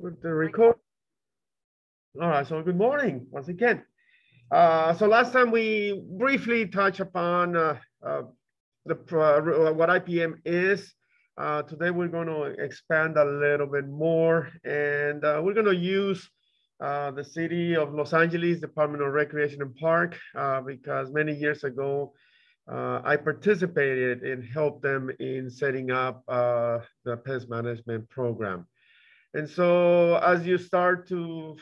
With the record. All right, so good morning once again. So last time we briefly touched upon what IPM is. Today we're going to expand a little bit more, and we're going to use the city of Los Angeles Department of Recreation and Park because many years ago I participated and helped them in setting up the pest management program. And so as you start to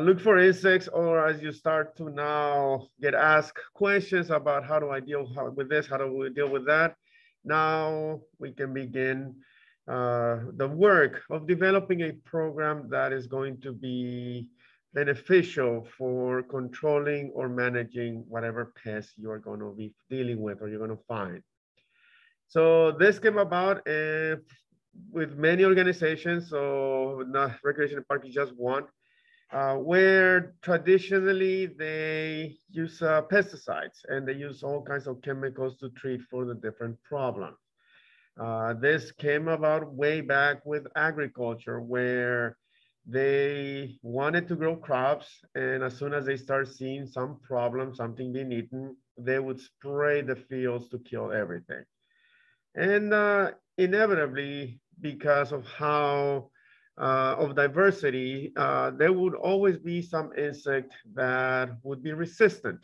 look for insects, or as you start to now get asked questions about how do I deal with this, how do we deal with that, now we can begin the work of developing a program that is going to be beneficial for controlling or managing whatever pests you are going to be dealing with or you're going to find. So this came about with many organizations, so not Recreation Park is just one, where traditionally they use pesticides and they use all kinds of chemicals to treat for the different problems. This came about way back with agriculture, where they wanted to grow crops, and as soon as they start seeing some problem, something being eaten, they would spray the fields to kill everything. And inevitably, because of how of diversity, there would always be some insect that would be resistant.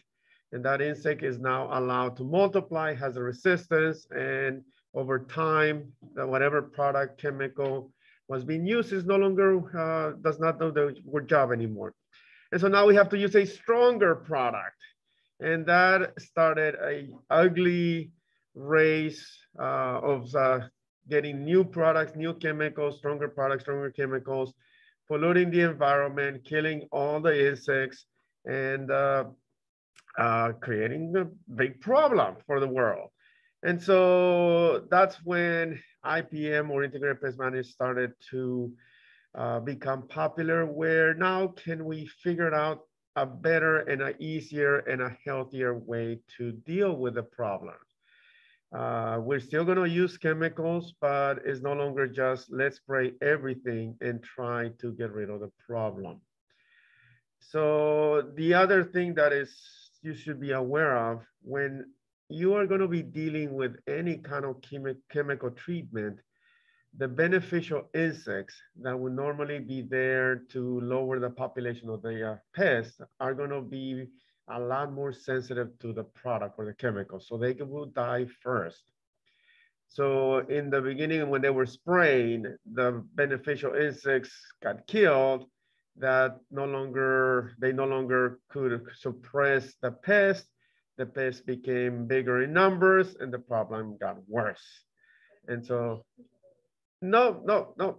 And that insect is now allowed to multiply, has a resistance, and over time, whatever product, chemical was being used is no longer, does not do the job anymore. And so now we have to use a stronger product. And that started a ugly race of getting new products, new chemicals, stronger products, stronger chemicals, polluting the environment, killing all the insects, and creating a big problem for the world. And so that's when IPM, or Integrated Pest Management, started to become popular, where now can we figure out a better and an easier and a healthier way to deal with the problem. We're still going to use chemicals, but it's no longer just let's spray everything and try to get rid of the problem. So the other thing that is you should be aware of when you are going to be dealing with any kind of chemical treatment, the beneficial insects that would normally be there to lower the population of the pests are going to be a lot more sensitive to the product or the chemical, so they will die first. So in the beginning, when they were spraying, the beneficial insects got killed, that they no longer could suppress the pest. The pests became bigger in numbers and the problem got worse. And so, no.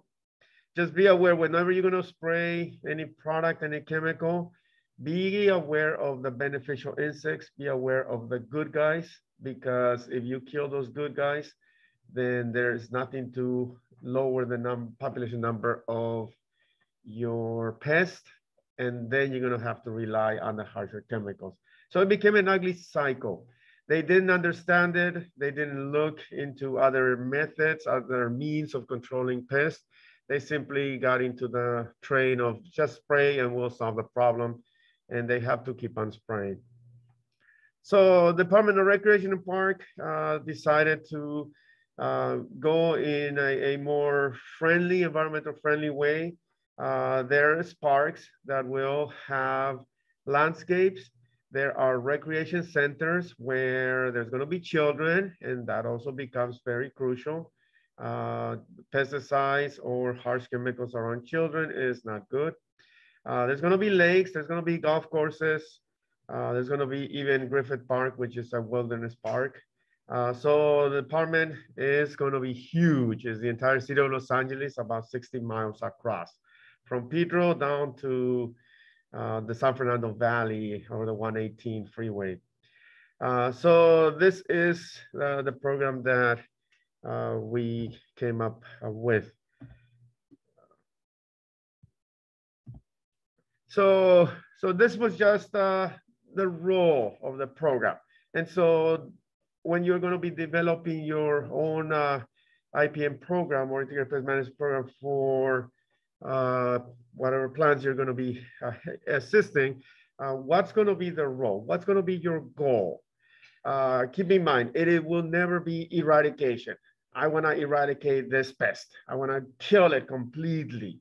Just be aware whenever you're gonna spray any product, any chemical, be aware of the beneficial insects, be aware of the good guys, because if you kill those good guys, then there's nothing to lower the population number of your pest, and then you're gonna have to rely on the harsher chemicals. So it became an ugly cycle. They didn't understand it. They didn't look into other methods, other means of controlling pests. They simply got into the train of just spray and we'll solve the problem. And they have to keep on spraying. So the Department of Recreation and Park decided to go in a more friendly, environmental friendly way. There is parks that will have landscapes. There are recreation centers where there's going to be children, and that also becomes very crucial. Pesticides or harsh chemicals around children is not good. There's going to be lakes, there's going to be golf courses, there's going to be even Griffith Park, which is a wilderness park. So the department is going to be huge. It's the entire city of Los Angeles, about 60 miles across, from Pedro down to the San Fernando Valley or the 118 freeway. So this is the program that we came up with. So this was just the role of the program. And so when you're going to be developing your own IPM program or integrated pest management program for uh, whatever plants you're going to be assisting, what's going to be the role? What's going to be your goal? Keep in mind, it will never be eradication. I want to eradicate this pest. I want to kill it completely,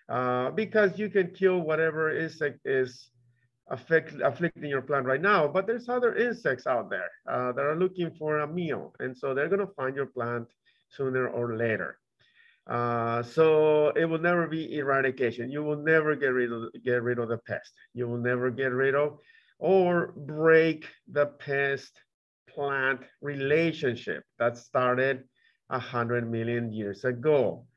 because you can kill whatever insect is afflicting your plant right now, but there's other insects out there that are looking for a meal. And so they're going to find your plant sooner or later. So it will never be eradication. You will never get rid of the pest. You will never get rid of or break the pest plant relationship that started 100 million years ago.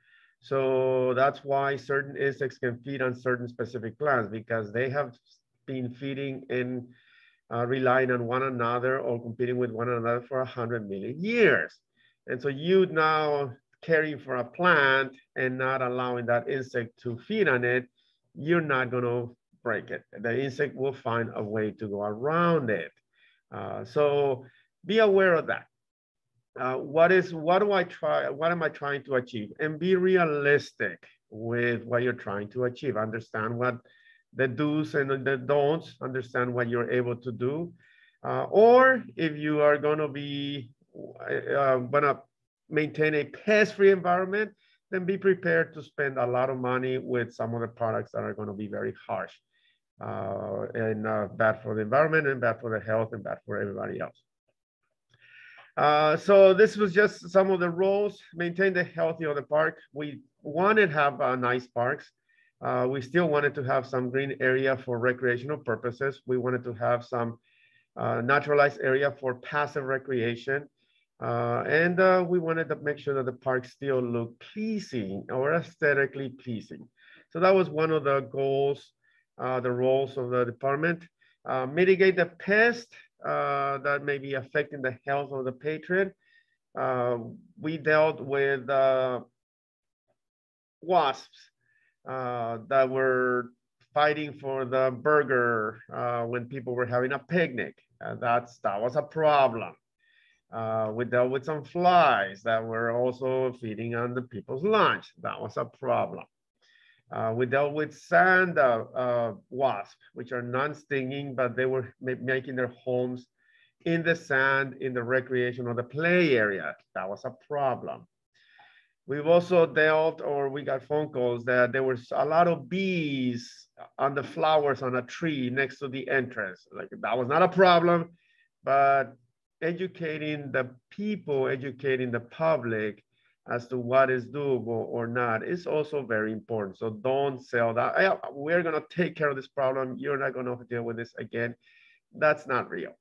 So that's why certain insects can feed on certain specific plants, because they have been feeding and relying on one another or competing with one another for 100 million years. And so you now caring for a plant and not allowing that insect to feed on it, you're not going to break it. The insect will find a way to go around it. So be aware of that. What am I trying to achieve? And be realistic with what you're trying to achieve. Understand what the do's and the don'ts, understand what you're able to do. Or if you are gonna be, gonna maintain a pest-free environment, then be prepared to spend a lot of money with some of the products that are gonna be very harsh and bad for the environment and bad for the health and bad for everybody else. So this was just some of the roles. Maintain the healthy of the park. We wanted to have nice parks. We still wanted to have some green area for recreational purposes. We wanted to have some naturalized area for passive recreation. And we wanted to make sure that the park still looked pleasing or aesthetically pleasing. So that was one of the goals, the roles of the department. Mitigate the pest that may be affecting the health of the patron. We dealt with wasps that were fighting for the burger when people were having a picnic. That was a problem. We dealt with some flies that were also feeding on the people's lunch. That was a problem. We dealt with sand wasps, which are non-stinging, but they were making their homes in the sand, in the recreation or the play area. That was a problem. We've also dealt, or we got phone calls that there was a lot of bees on the flowers on a tree next to the entrance. Like, that was not a problem, but educating the people, educating the public as to what is doable or not is also very important. So don't sell that. We're going to take care of this problem. You're not going to deal with this again. That's not real.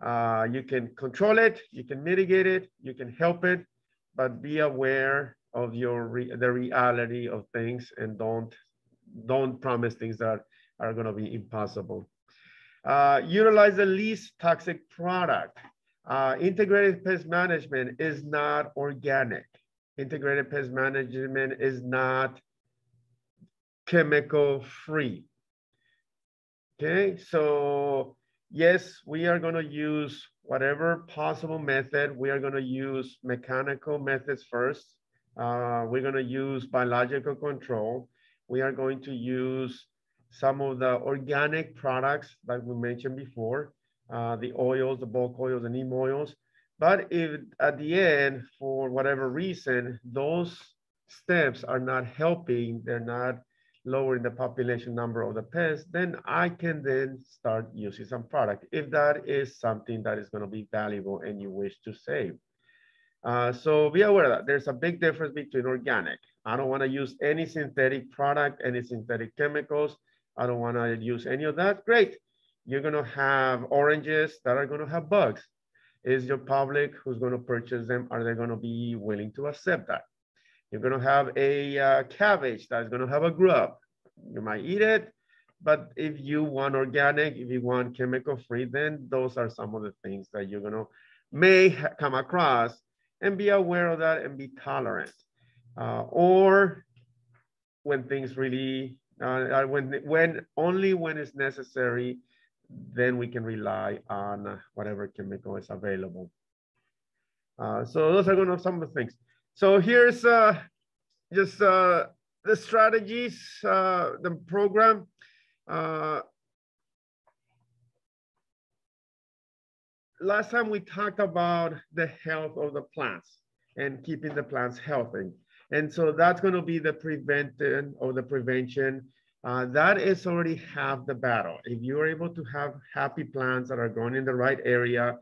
You can control it, you can mitigate it, you can help it, but be aware of the reality of things, and don't promise things that are going to be impossible. Utilize the least toxic product. Integrated pest management is not organic. Integrated pest management is not chemical free. Okay, so yes, we are going to use whatever possible method. We are going to use mechanical methods first. We're going to use biological control. We are going to use some of the organic products that we mentioned before, the oils, the bulk oils, the neem oils. But if at the end, for whatever reason, those steps are not helping, they're not lowering the population number of the pests, then I can then start using some product, if that is something that is going to be valuable and you wish to save. So be aware that there's a big difference between organic. I don't want to use any synthetic product, any synthetic chemicals. I don't want to use any of that. Great. You're going to have oranges that are going to have bugs. Is your public who's going to purchase them, are they going to be willing to accept that? You're going to have a cabbage that's going to have a grub. You might eat it, but if you want organic, if you want chemical free, then those are some of the things that you're going to may come across, and be aware of that and be tolerant. Or when things really, only when it's necessary, then we can rely on whatever chemical is available. So those are some of the things. So here's just the strategies, the program, last time we talked about the health of the plants and keeping the plants healthy. And so that's going to be the prevention or the prevention. That is already half the battle. If you are able to have happy plants that are going in the right area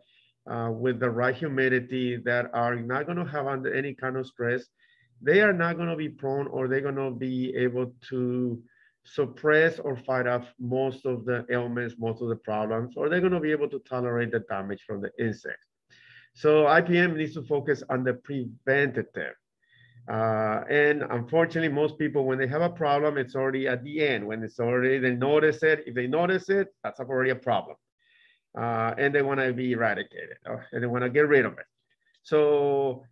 with the right humidity, that are not going to have under any kind of stress, they are not going to be prone, or they're going to be able to suppress or fight off most of the ailments, most of the problems, or they're going to be able to tolerate the damage from the insects. So IPM needs to focus on the preventative. And unfortunately, most people, when they have a problem, it's already at the end. When it's already, they notice it. If they notice it, that's already a problem. And they want to be eradicated, and they want to get rid of it. So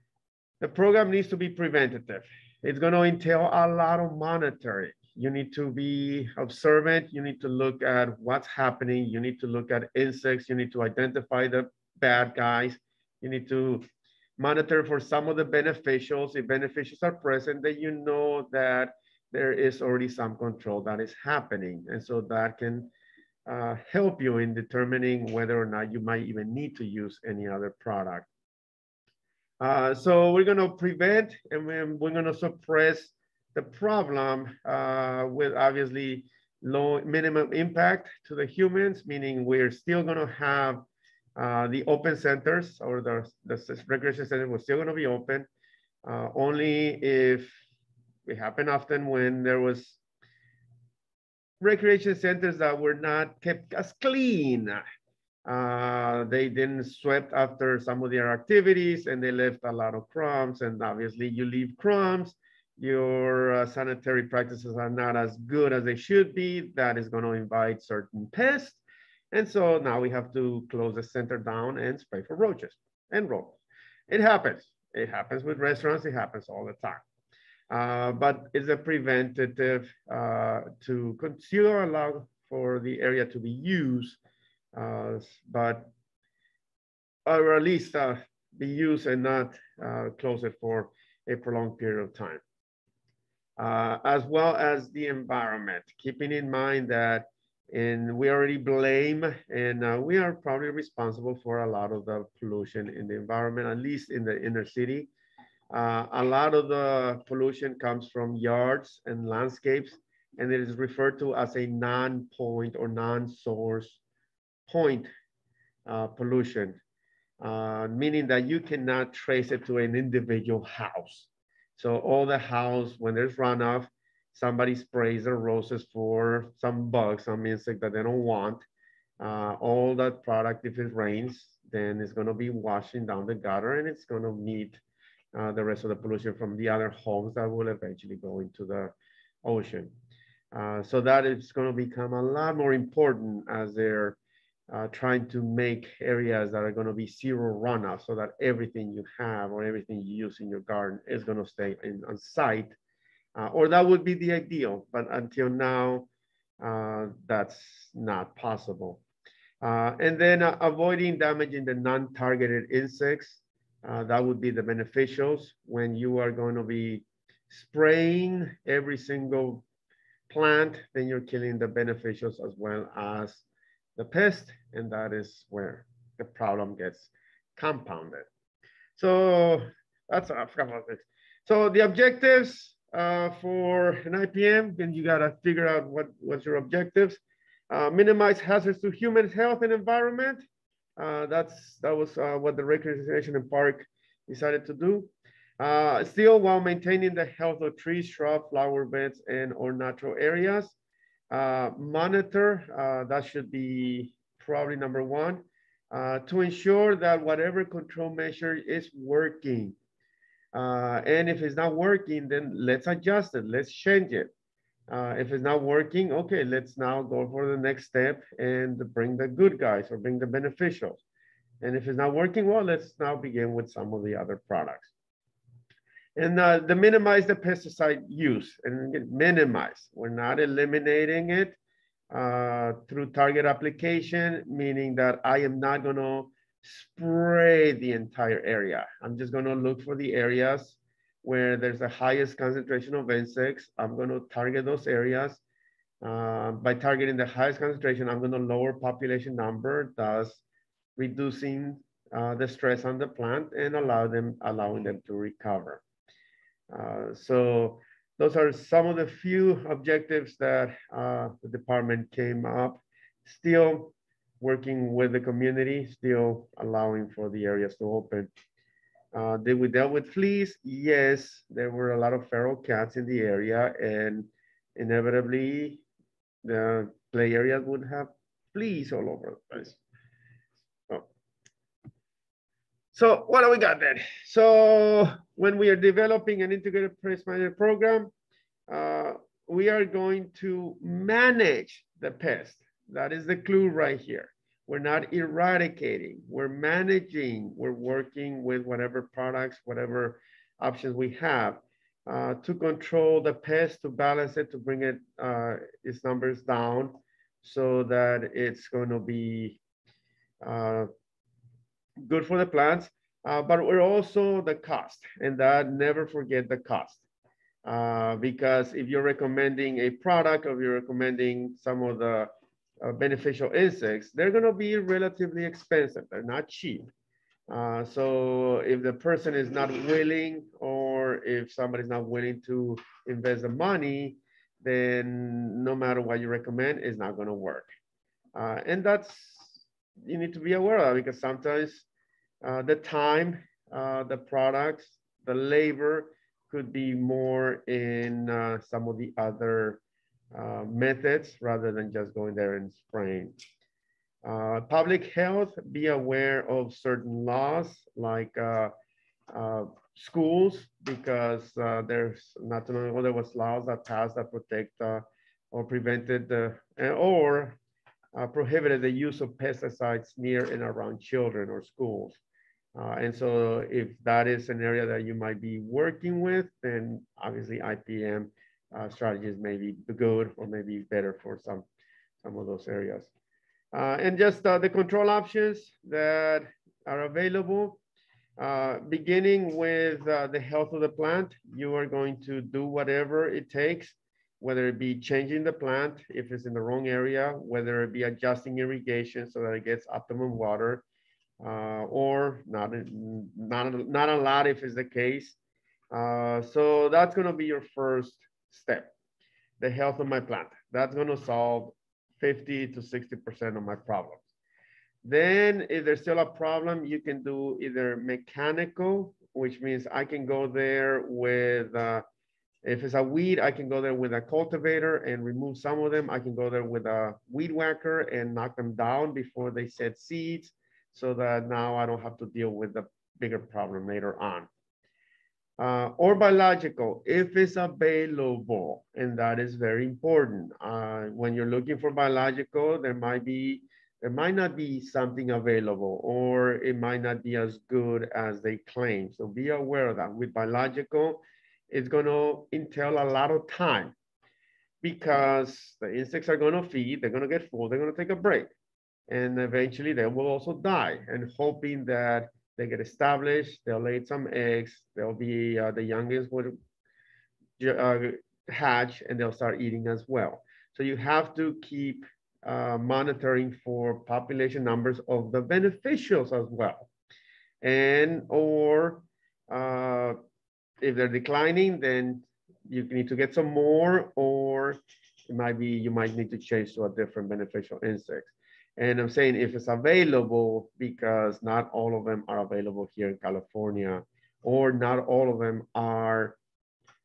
the program needs to be preventative. It's going to entail a lot of monitoring. You need to be observant. You need to look at what's happening. You need to look at insects. You need to identify the bad guys. You need to monitor for some of the beneficials. If beneficials are present, then you know that there is already some control that is happening. And so that can help you in determining whether or not you might even need to use any other product. So we're going to prevent, and we're going to suppress the problem with obviously low minimum impact to the humans, meaning we're still going to have the open centers, or the recreation center was still going to be open, only if it happened often when there was recreation centers that were not kept as clean. They didn't sweep after some of their activities, and they left a lot of crumbs. And obviously you leave crumbs, your sanitary practices are not as good as they should be. That is going to invite certain pests. And so now we have to close the center down and spray for roaches and roaches. It happens. It happens with restaurants. It happens all the time. But it's a preventative to continue to allow for the area to be used, but or at least be used and not close it for a prolonged period of time. As well as the environment, keeping in mind that we already blame, and we are probably responsible for a lot of the pollution in the environment, at least in the inner city. A lot of the pollution comes from yards and landscapes, and it is referred to as a non-point or non-source point pollution, meaning that you cannot trace it to an individual house. So all the house, when there's runoff, somebody sprays their roses for some bugs, some insect that they don't want. All that product, if it rains, then it's going to be washing down the gutter, and it's going to meet the rest of the pollution from the other homes that will eventually go into the ocean. So that is going to become a lot more important as they're trying to make areas that are going to be zero runoff, so that everything you have or everything you use in your garden is going to stay on site, or that would be the ideal. But until now, that's not possible. And then avoiding damaging the non-targeted insects. That would be the beneficials. When you are going to be spraying every single plant, then you're killing the beneficials as well as the pest, and that is where the problem gets compounded. So that's enough about it. So the objectives for an IPM, then you got to figure out what's your objectives. Minimize hazards to human health and environment. That was what the Recreation and Park decided to do. Still, while maintaining the health of trees, shrub, flower beds, and or natural areas. Monitor, that should be probably number one, to ensure that whatever control measure is working. And if it's not working, then let's adjust it, let's change it. If it's not working, okay, let's now go for the next step and bring the good guys or bring the beneficials. And if it's not working well, let's now begin with some of the other products. And the minimize the pesticide use, and minimize. We're not eliminating it through target application, meaning that I am not going to spray the entire area. I'm just going to look for the areas where there's the highest concentration of insects. I'm going to target those areas. By targeting the highest concentration, I'm going to lower population number, thus reducing the stress on the plant and allowing them to recover. So those are some of the few objectives that the department came up. Still working with the community, still allowing for the areas to open. Did we deal with fleas? Yes, there were a lot of feral cats in the area, and inevitably the play areas would have fleas all over the place. So what do we got then? So when we are developing an integrated pest management program, we are going to manage the pest. That is the clue right here. We're not eradicating, we're managing, we're working with whatever products, whatever options we have to control the pest, to balance it, to bring its numbers down so that it's going to be good for the plants, but we're also the cost, and that never forget the cost. Because if you're recommending a product or you're recommending some of the beneficial insects, they're going to be relatively expensive. They're not cheap. So if the person is not willing, or if somebody's not willing to invest the money, then no matter what you recommend, it's not going to work. And that's, you need to be aware of, because sometimes the time, the products, the labor could be more in some of the other methods rather than just going there and spraying. Public health, be aware of certain laws like schools, because there's not too long ago there was laws that passed that protect or prevented or prohibited the use of pesticides near and around children or schools. And so if that is an area that you might be working with, then obviously IPM strategies may be good or maybe better for some of those areas. And just the control options that are available, beginning with the health of the plant, you are going to do whatever it takes, whether it be changing the plant if it's in the wrong area, whether it be adjusting irrigation so that it gets optimum water, or not a lot if it's the case. So that's going to be your first step, the health of my plant. That's going to solve 50 to 60% of my problems. Then if there's still a problem, you can do either mechanical, which means I can go there with, if it's a weed, I can go there with a cultivator and remove some of them. I can go there with a weed whacker and knock them down before they set seeds, so that now I don't have to deal with the bigger problem later on. Or biological, if it's available, and that is very important. When you're looking for biological, there might not be something available, or it might not be as good as they claim. So be aware of that. With biological, it's going to entail a lot of time, because the insects are going to feed, they're going to get full, they're going to take a break, and eventually they will also die, and hoping that they get established, they'll lay some eggs, they'll be, the youngest would hatch, and they'll start eating as well. So you have to keep monitoring for population numbers of the beneficials as well. And, or if they're declining, then you need to get some more, or it might be, you might need to change to a different beneficial insect. And I'm saying if it's available, because not all of them are available here in California, or not all of them are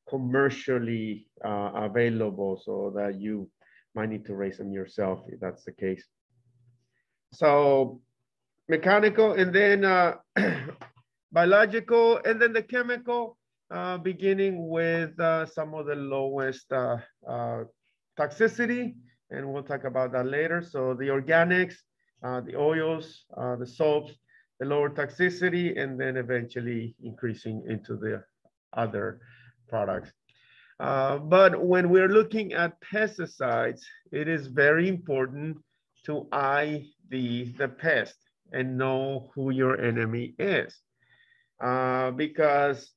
commercially available, so that you might need to raise them yourself if that's the case. So mechanical, and then biological, and then the chemical, beginning with some of the lowest toxicity. And we'll talk about that later. So the organics, the oils, the soaps, the lower toxicity, and then eventually increasing into the other products. But when we're looking at pesticides, it is very important to ID the pest and know who your enemy is. Because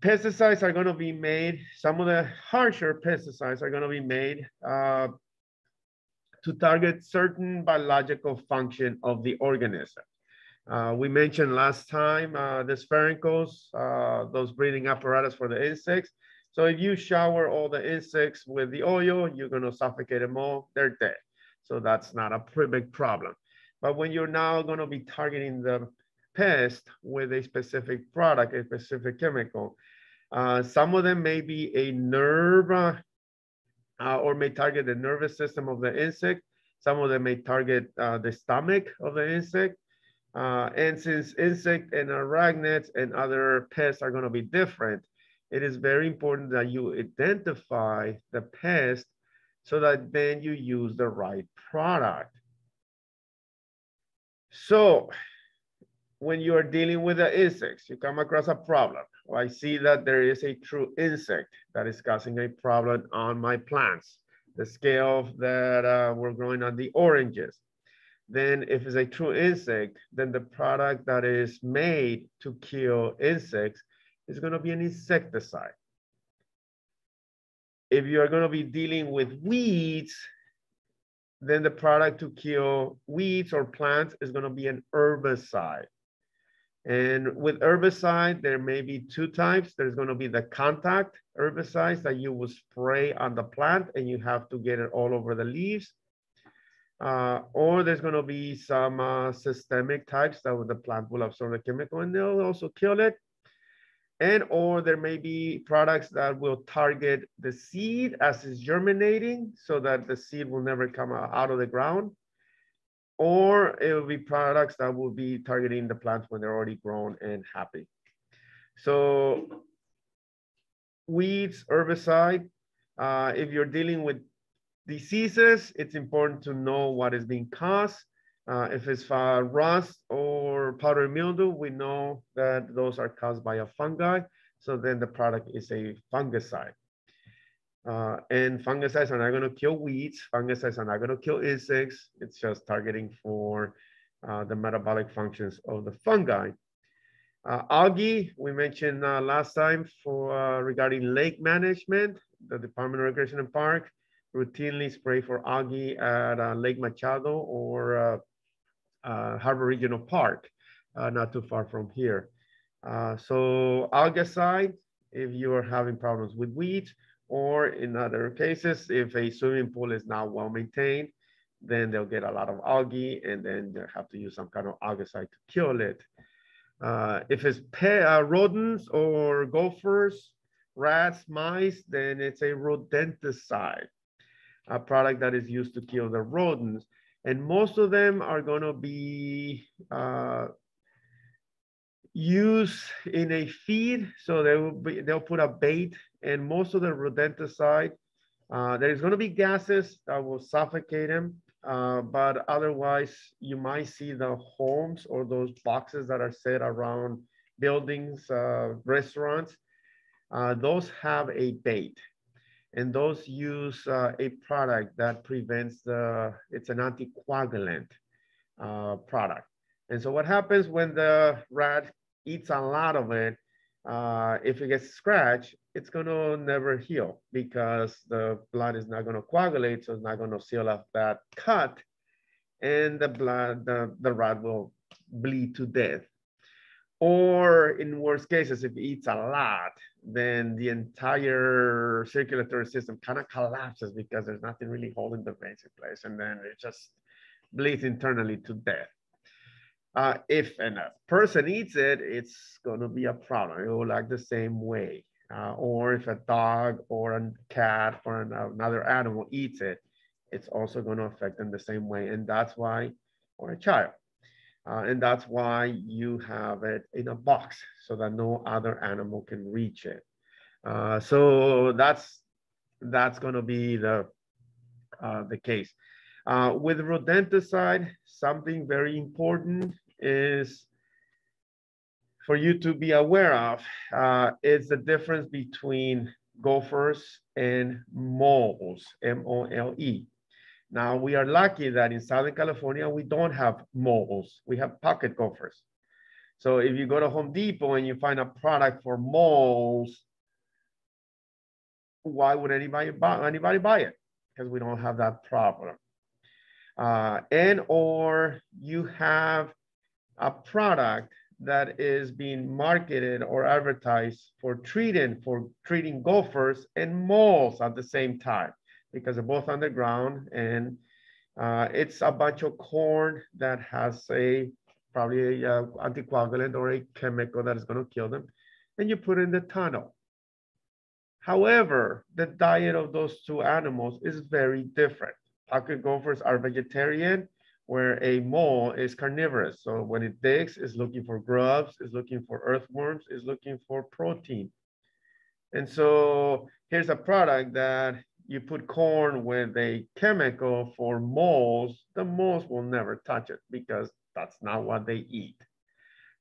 Pesticides are going to be made, some of the harsher pesticides are going to be made to target certain biological function of the organism. We mentioned last time the sphericals, those breathing apparatus for the insects. So if you shower all the insects with the oil, you're going to suffocate them all, they're dead. So that's not a big problem. But when you're now going to be targeting the pest with a specific product, a specific chemical, some of them may be a nerve or may target the nervous system of the insect. Some of them may target the stomach of the insect. And since insect and arachnids and other pests are going to be different, it is very important that you identify the pest so that then you use the right product. So when you are dealing with the insects, you come across a problem. Well, I see that there is a true insect that is causing a problem on my plants, the scale that we're growing on the oranges. Then if it's a true insect, then the product that is made to kill insects is going to be an insecticide. If you are going to be dealing with weeds, then the product to kill weeds or plants is going to be an herbicide. And with herbicide, there may be two types. There's going to be the contact herbicides that you will spray on the plant and you have to get it all over the leaves. Or there's going to be some systemic types that the plant will absorb the chemical and they'll also kill it. And or there may be products that will target the seed as it's germinating so that the seed will never come out of the ground. Or it will be products that will be targeting the plants when they're already grown and happy. So weeds, herbicide, if you're dealing with diseases, it's important to know what is being caused. If it's rust or powdery mildew, we know that those are caused by a fungi. So then the product is a fungicide. And fungicides are not going to kill weeds. Fungicides are not going to kill insects. It's just targeting for the metabolic functions of the fungi. Algae, we mentioned last time for regarding lake management, the Department of Recreation and Park routinely spray for algae at Lake Machado or Harbor Regional Park, not too far from here. So algicide, if you are having problems with weeds, or in other cases, if a swimming pool is not well maintained, then they'll get a lot of algae and then they'll have to use some kind of algicide to kill it. If it's rodents or gophers, rats, mice, then it's a rodenticide, a product that is used to kill the rodents. And most of them are going to be used in a feed. So they'll put a bait, and most of the rodenticide, there's going to be gases that will suffocate them. But otherwise, you might see the homes or those boxes that are set around buildings, restaurants. Those have a bait. And those use a product that prevents it's an anticoagulant product. And so what happens when the rat eats a lot of it, if it gets scratched, it's gonna never heal because the blood is not gonna coagulate, so it's not gonna seal up that cut, and the rat will bleed to death. Or in worst cases, if it eats a lot, then the entire circulatory system kind of collapses because there's nothing really holding the veins in place. And then it just bleeds internally to death. If a person eats it, it's going to be a problem. It will act the same way. Or if a dog or a cat or another animal eats it, it's also going to affect them the same way. And that's why, or a child. And that's why you have it in a box so that no other animal can reach it. So that's going to be the case. With rodenticide, something very important is for you to be aware of is the difference between gophers and moles, M-O-L-E. Now, we are lucky that in Southern California, we don't have moles. We have pocket gophers. So if you go to Home Depot and you find a product for moles, why would anybody buy it? Because we don't have that problem. And or you have a product that is being marketed or advertised for treating gophers and moles at the same time, because they're both underground, and it's a bunch of corn that has probably a anticoagulant or a chemical that is going to kill them, and you put it in the tunnel. However, the diet of those two animals is very different. Pocket gophers are vegetarian, where a mole is carnivorous. So when it digs, it's looking for grubs, it's looking for earthworms, it's looking for protein. And so here's a product that you put corn with a chemical for moles, the moles will never touch it because that's not what they eat.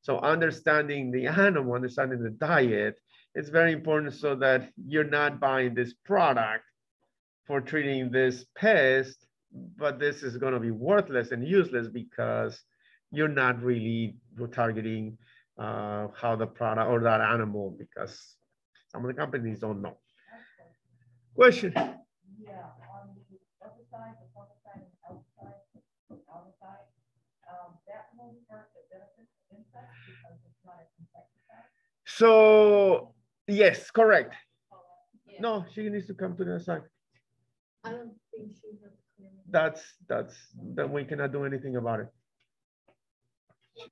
So understanding the animal, understanding the diet, it's very important so that you're not buying this product for treating this pest, but this is going to be worthless and useless because you're not really targeting how the product or that animal, because some of the companies don't know. Question? Yeah, on the herbicide, the fungicide, and outside, that won't hurt the benefits of insects because it's not an insecticide? So, yes, correct. Yeah. No, she needs to come to the side. I don't think she has clearance. Then we cannot do anything about it.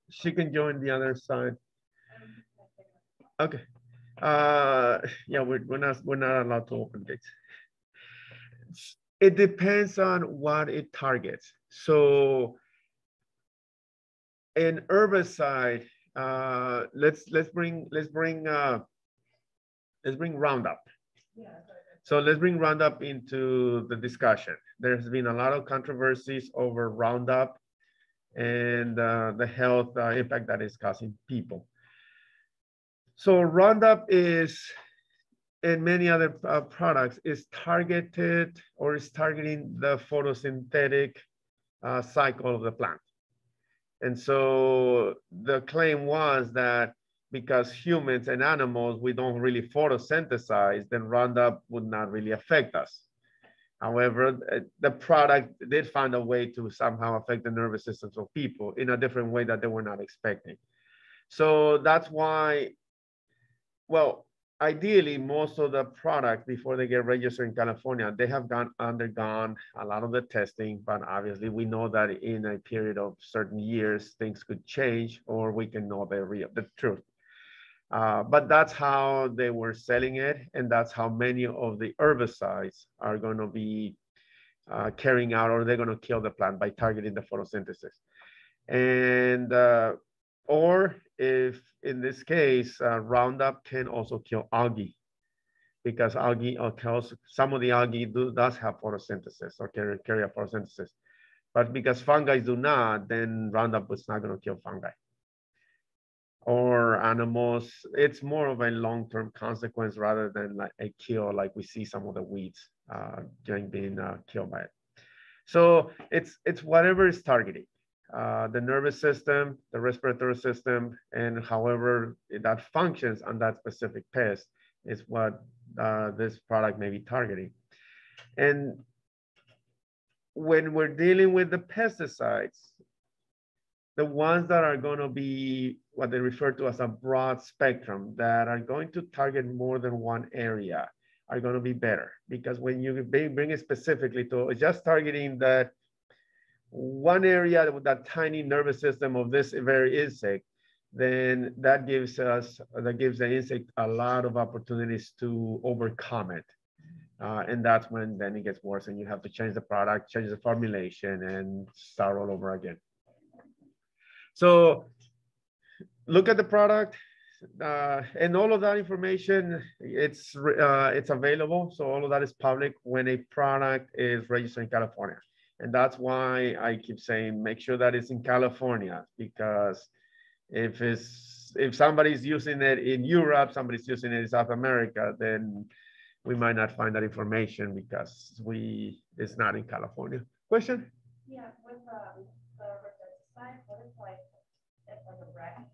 She can join the other side. Okay. Yeah, we're not allowed to open gates. It depends on what it targets. So an herbicide, let's bring Roundup. Yeah. So let's bring Roundup into the discussion. There's been a lot of controversies over Roundup and the health impact that is causing people. So Roundup is, and many other products, is targeted or is targeting the photosynthetic cycle of the plant. And so the claim was that because humans and animals, we don't really photosynthesize, then Roundup would not really affect us. However, the product did find a way to somehow affect the nervous systems of people in a different way that they were not expecting. So that's why, well, ideally, most of the products before they get registered in California, they have undergone a lot of the testing, but obviously we know that in a period of certain years, things could change, or we can know the truth. But that's how they were selling it, and that's how many of the herbicides are going to be carrying out, or they're going to kill the plant by targeting the photosynthesis. And or if in this case, Roundup can also kill algae, because algae some of the algae does have photosynthesis or carry a photosynthesis. But because fungi do not, then Roundup is not going to kill fungi or animals. It's more of a long-term consequence rather than like a kill, like we see some of the weeds being killed by it. So it's whatever is targeting. The nervous system, the respiratory system, and however that functions on that specific pest is what this product may be targeting. And when we're dealing with the pesticides, the ones that are going to be what they refer to as a broad spectrum, that are going to target more than one area, are going to be better. Because when you bring it specifically to just targeting that one area with that tiny nervous system of this very insect, then that gives the insect a lot of opportunities to overcome it. And that's when then it gets worse and you have to change the product, change the formulation, and start all over again. So look at the product, and all of that information, it's available. So all of that is public when a product is registered in California. And that's why I keep saying, make sure that it's in California, because if somebody's using it in Europe, somebody's using it in South America, then we might not find that information because it's not in California. Question? Yeah, with the pesticide, what if like a rat and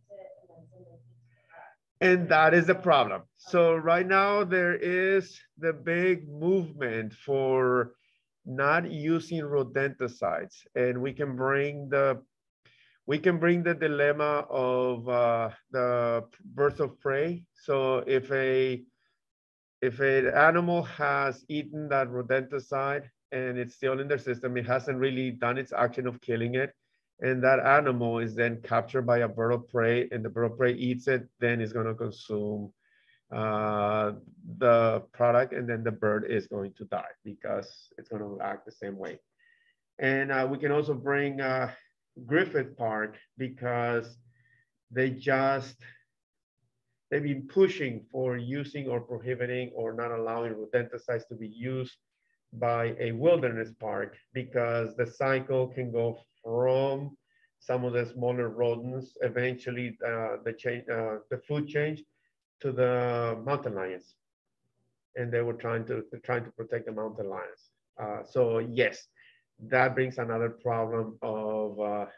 And that is the problem. So right now there is the big movement for not using rodenticides, and we can bring the dilemma of the birds of prey. So if an animal has eaten that rodenticide and it's still in their system, it hasn't really done its action of killing it, and that animal is then captured by a bird of prey, and the bird of prey eats it, then it's going to consume the product, and then the bird is going to die because it's going to act the same way. And we can also bring Griffith Park because they've been pushing for using or prohibiting or not allowing rodenticides to be used by a wilderness park because the cycle can go from some of the smaller rodents, eventually the food change to the mountain lions. And they were trying to protect the mountain lions. So yes, that brings another problem of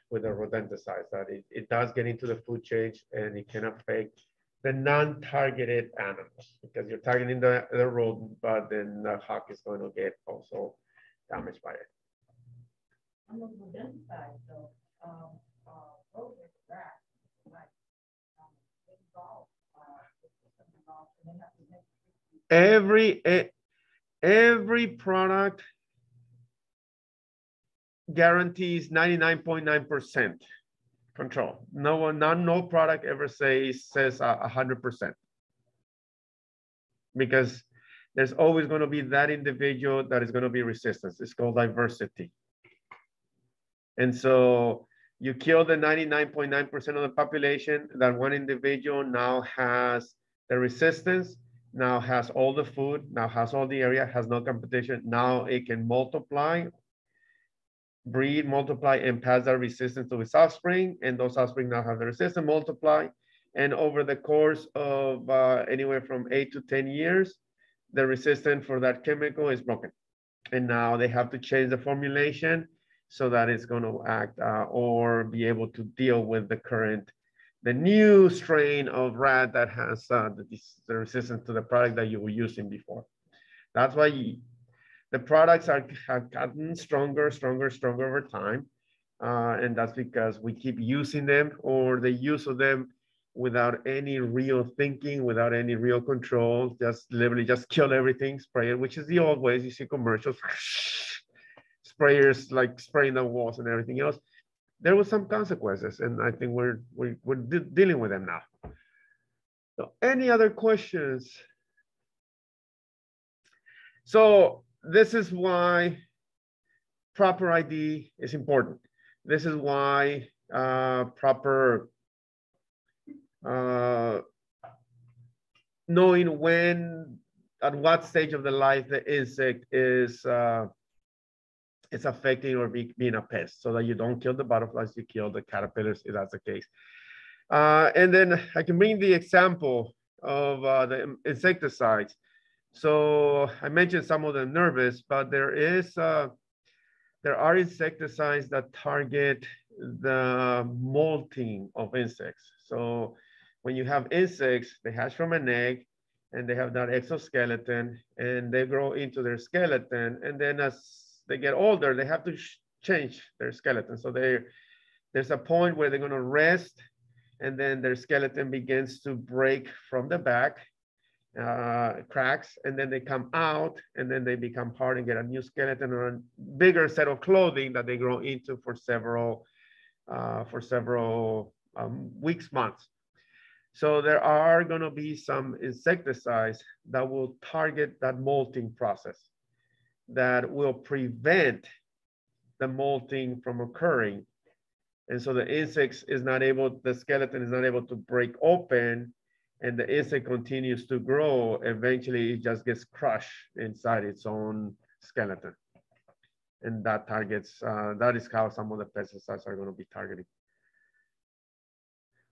with the rodenticides, that it does get into the food chain and it can affect the non-targeted animals because you're targeting the rodent, but then the hawk is going to get also damaged by it. On the rodenticides, though, rodents, rats, like, involved, involved, and they have to make every product guarantees 99.9% control. No product ever says 100%, because there's always going to be that individual that is going to be resistant. It's called diversity. And so you kill the 99.9% of the population, that one individual now has the resistance, now has all the food, now has all the area, has no competition. Now it can multiply, breed, multiply, and pass that resistance to its offspring. And those offspring now have the resistance, multiply. And over the course of anywhere from 8 to 10 years, the resistance for that chemical is broken. And now they have to change the formulation so that it's going to act or be able to deal with the new strain of rat that has the resistance to the product that you were using before. That's why the products have gotten stronger over time. And that's because we keep using them, or the use of them without any real thinking, without any real control, just literally just kill everything, spray it, which is the old ways. You see commercials, sprayers like spraying the walls and everything else. There was some consequences, and I think we're dealing with them now. So any other questions? So this is why proper ID is important. This is why proper knowing when, at what stage of the life the insect is affecting or being a pest, so that you don't kill the butterflies, you kill the caterpillars if that's the case. And then I can bring the example of the insecticides. So I mentioned some of them nervous, but there are insecticides that target the molting of insects. So when you have insects, they hatch from an egg and they have that exoskeleton and they grow into their skeleton. And then as they get older, they have to change their skeleton. So there's a point where they're going to rest, and then their skeleton begins to break from the back, cracks, and then they come out, and then they become hard and get a new skeleton or a bigger set of clothing that they grow into for several weeks, months. So there are going to be some insecticides that will target that molting process, that will prevent the molting from occurring. And so the the skeleton is not able to break open, and the insect continues to grow. Eventually it just gets crushed inside its own skeleton. And that is how some of the pesticides are going to be targeting.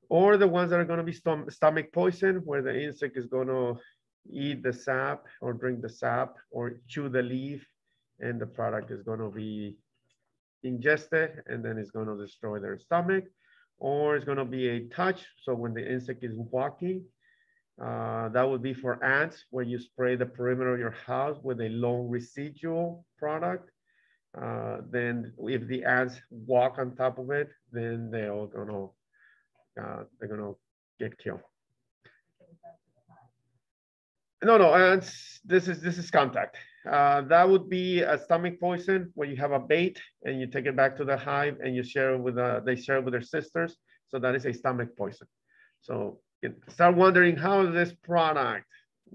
Or the ones that are going to be stomach poison, where the insect is going to eat the sap or drink the sap or chew the leaf, and the product is going to be ingested, and then it's going to destroy their stomach. or it's gonna be a touch. So when the insect is walking, that would be for ants, where you spray the perimeter of your house with a low residual product. Then if the ants walk on top of it, then they're gonna get killed. No, ants. This is contact. That would be a stomach poison where you have a bait and you take it back to the hive and you share it with they share it with their sisters. So that is a stomach poison. So start wondering how is this product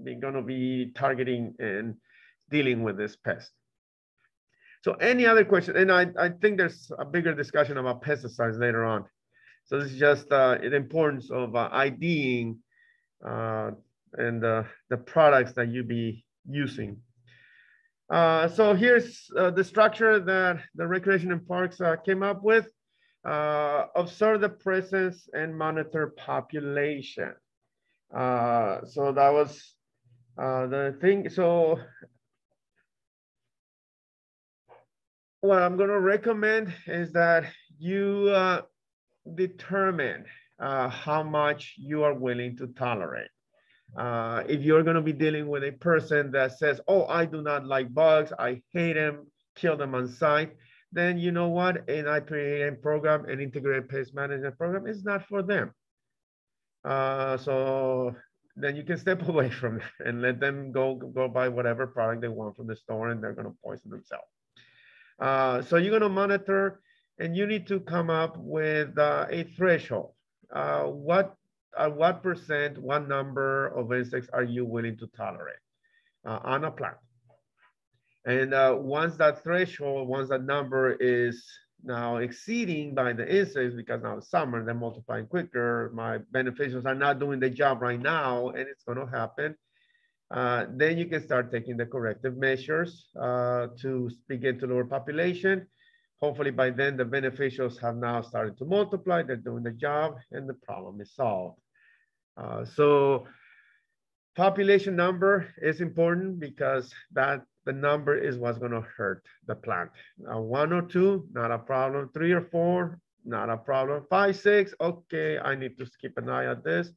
going to be targeting and dealing with this pest. So any other question? And I think there's a bigger discussion about pesticides later on. So this is just the importance of IDing and the products that you be using. So here's the structure that the Recreation and Parks came up with. Observe the presence and monitor population. So that was the thing. So what I'm going to recommend is that you determine how much you are willing to tolerate. If you're going to be dealing with a person that says, oh, I do not like bugs, I hate them, kill them on site, then you know what? An IPM program, an integrated pest management program is not for them. So then you can step away from it and let them go buy whatever product they want from the store, and they're going to poison themselves. So you're going to monitor, and you need to come up with a threshold. What percent, what number of insects are you willing to tolerate on a plant? And once that threshold, once that number is now exceeding by the insects, because now it's summer, they're multiplying quicker, my beneficials are not doing the job right now, and it's going to happen, then you can start taking the corrective measures to begin to lower population. Hopefully by then the beneficials have now started to multiply, they're doing the job, and the problem is solved. So population number is important because the number is what's going to hurt the plant. 1 or 2, not a problem. 3 or 4, not a problem. 5, 6, okay, I need to keep an eye on this.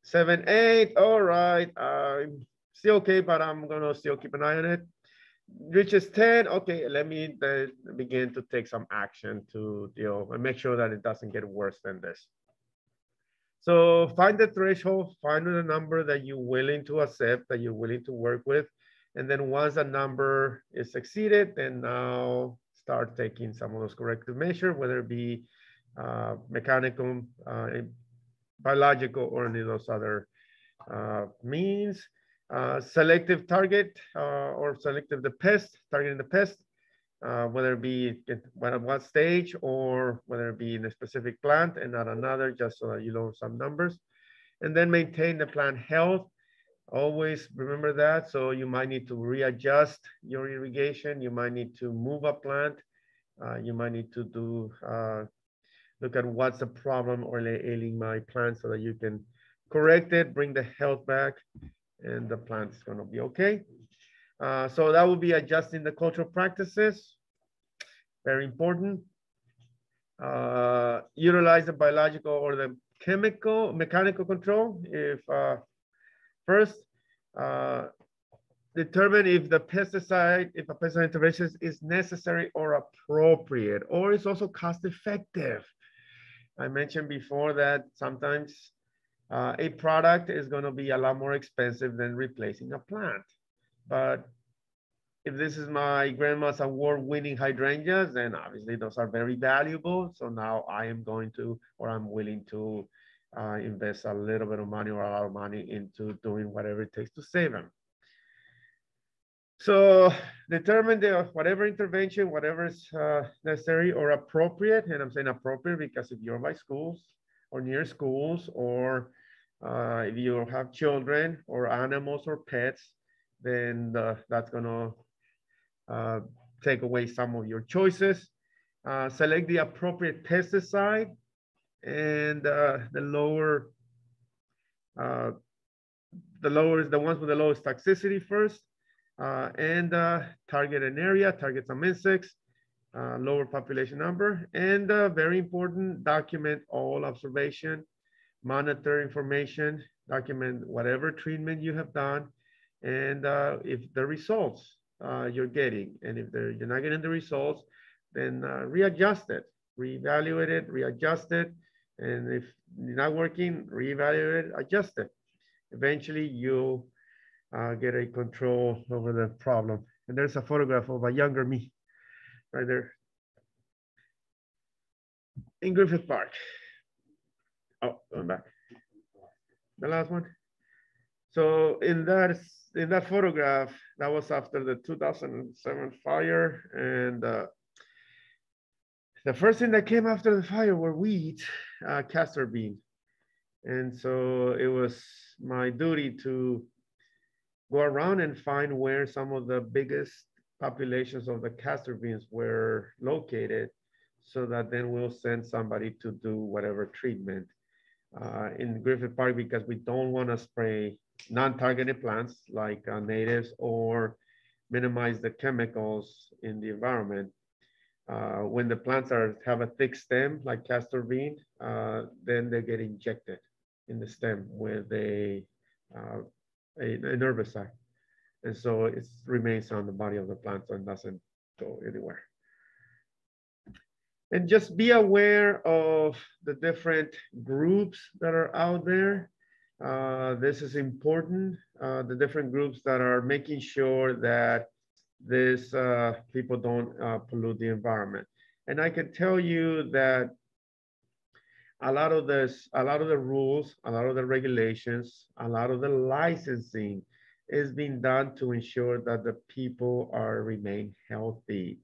7, 8, all right, I'm still okay, but I'm going to still keep an eye on it. Reaches 10, okay, let me begin to take some action to deal and make sure that it doesn't get worse than this. So find the threshold, find the number that you're willing to accept, that you're willing to work with. And then once the number is exceeded, then now start taking some of those corrective measures, whether it be mechanical, biological, or any of those other means. Selective target or selective the pest, targeting the pest, whether it be at what stage or whether it be in a specific plant and not another, just so that you know some numbers. And then maintain the plant health. Always remember that. So you might need to readjust your irrigation. You might need to move a plant. You might need to do look at what's the problem or ailing my plant so that you can correct it, bring the health back, and the plant is going to be okay. So that will be adjusting the cultural practices. Very important. Utilize the biological or the mechanical control. If first, determine if a pesticide intervention is necessary or appropriate, or is also cost effective. I mentioned before that sometimes a product is going to be a lot more expensive than replacing a plant. But if this is my grandma's award-winning hydrangeas, then obviously those are very valuable. So now I am going to, or I'm willing to invest a little bit of money or a lot of money into doing whatever it takes to save them. So determine whatever intervention, whatever is necessary or appropriate. And I'm saying appropriate because if you're by schools or near schools, or if you have children or animals or pets, then that's going to take away some of your choices. Select the appropriate pesticide and the ones with the lowest toxicity first, and target an area, target some insects, lower population number, and very important, document all observation, monitor information, document whatever treatment you have done, and if the results you're getting, and if you're not getting the results, then readjust it, reevaluate it, readjust it, and if you're not working, reevaluate it, adjust it. Eventually, you'll get a control over the problem. And there's a photograph of a younger me right there in Griffith Park. Oh, going back. The last one. So in that photograph, that was after the 2007 fire, and the first thing that came after the fire were weeds, castor bean. And so it was my duty to go around and find where some of the biggest populations of the castor beans were located, so that then we'll send somebody to do whatever treatment in Griffith Park, because we don't want to spray non-targeted plants like natives, or minimize the chemicals in the environment. When the plants have a thick stem like castor bean, then they get injected in the stem with an herbicide. And so it remains on the body of the plant and doesn't go anywhere. And just be aware of the different groups that are out there. This is important, the different groups that are making sure that these people don't pollute the environment. And I can tell you that a lot of the rules, a lot of the regulations, a lot of the licensing is being done to ensure that the people remain healthy.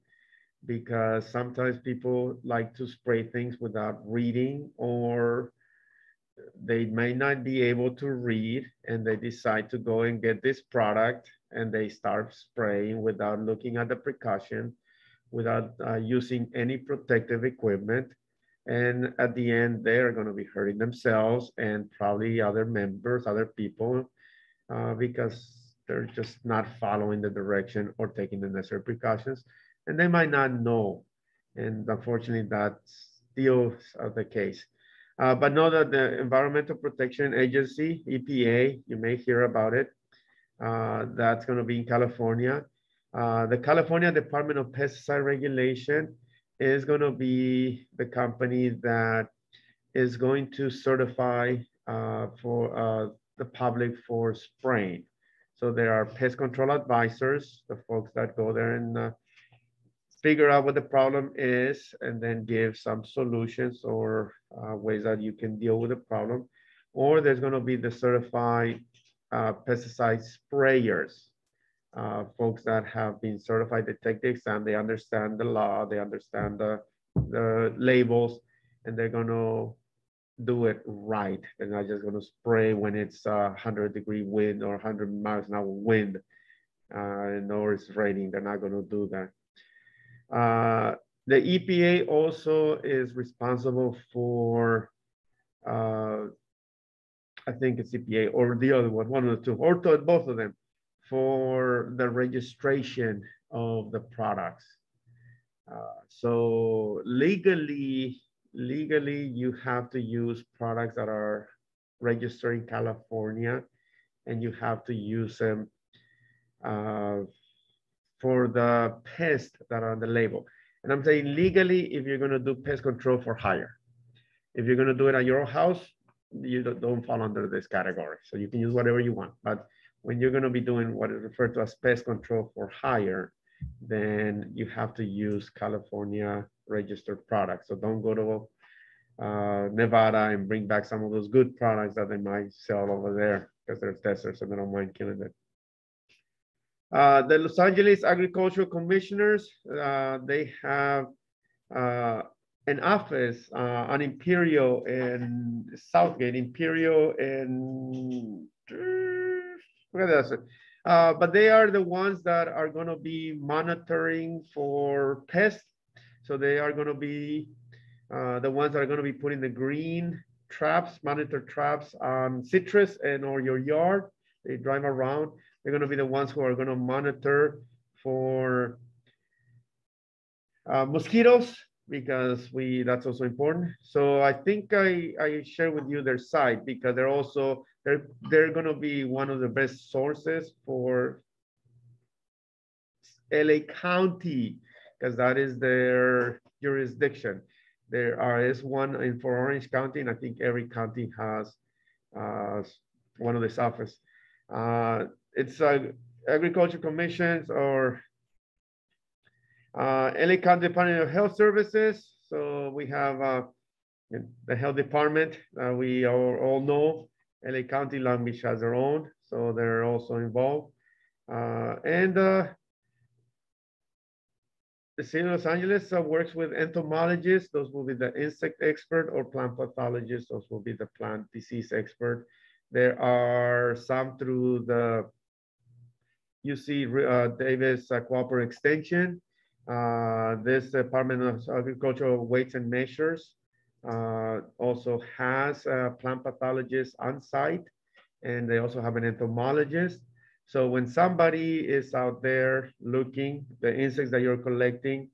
Because sometimes people like to spray things without reading, or they may not be able to read, and they decide to go and get this product, and they start spraying without looking at the precaution, without using any protective equipment. And at the end, they're going to be hurting themselves and probably other members, other people, because they're just not following the direction or taking the necessary precautions. And they might not know. And unfortunately, that's still the case. But know that the Environmental Protection Agency, EPA, you may hear about it. That's going to be in California. The California Department of Pesticide Regulation is going to be the company that is going to certify for the public for spraying. So there are pest control advisors, the folks that go there and figure out what the problem is, and then give some solutions or ways that you can deal with the problem. Or there's going to be the certified pesticide sprayers, folks that have been certified, they take the exam, they understand the law, they understand the labels, and they're going to do it right. They're not just going to spray when it's 100-degree wind or 100 miles an hour wind, or it's raining. They're not going to do that. The EPA also is responsible for, I think it's EPA or the other one of the two, or both of them, for the registration of the products. So legally, you have to use products that are registered in California, and you have to use them for the pests that are on the label. And I'm saying legally, if you're going to do pest control for hire. If you're going to do it at your house, you don't fall under this category. So you can use whatever you want. But when you're going to be doing what is referred to as pest control for hire, then you have to use California registered products. So don't go to Nevada and bring back some of those good products that they might sell over there, because they're testers and they don't mind killing them. The Los Angeles Agricultural Commissioners, they have an office on Imperial and Southgate, Imperial and but they are the ones that are going to be monitoring for pests. So they are going to be the ones that are going to be putting the green traps, monitor traps on citrus and or your yard. They drive around. They're going to be the ones who are going to monitor for Mosquitoes, because that's also important. So I think I share with you their site because they're going to be one of the best sources for LA County, because that is their jurisdiction. There is one for Orange County, and I think every county has one of this office. It's agriculture commissions or LA County Department of Health Services. So we have the health department. We all know LA County, Long Beach has their own, so they're also involved. And the city of Los Angeles works with entomologists. Those will be the insect expert, or plant pathologists. Those will be the plant disease expert. There are some through the UC Davis Cooperative Extension. This Department of Agricultural Weights and Measures also has plant pathologists on site, and they also have an entomologist. So when somebody is out there looking, the insects that you're collecting,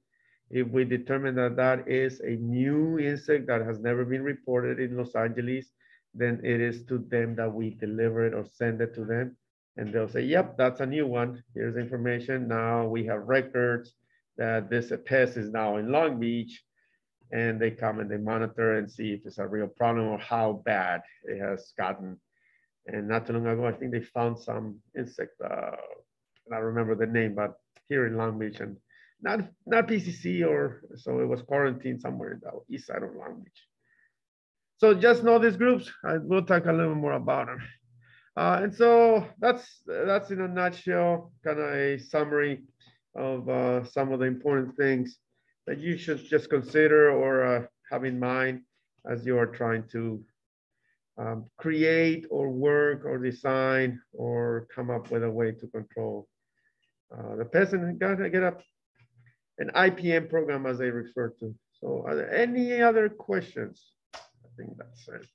if we determine that that is a new insect that has never been reported in Los Angeles, then it is to them that we deliver it or send it to them. And they'll say, yep, that's a new one. Here's information. Now we have records that this pest is now in Long Beach. And they come and they monitor and see if it's a real problem or how bad it has gotten. And not too long ago, I think they found some insect, I don't remember the name, but here in Long Beach, and not PCC, or so it was quarantined somewhere in the east side of Long Beach. So just know these groups. We'll talk a little more about them. And so that's in a nutshell, kind of a summary of some of the important things that you should just consider or have in mind as you are trying to create or work or design or come up with a way to control the pest, and gotta get up an IPM program as they refer to. So are there any other questions? I think that's it.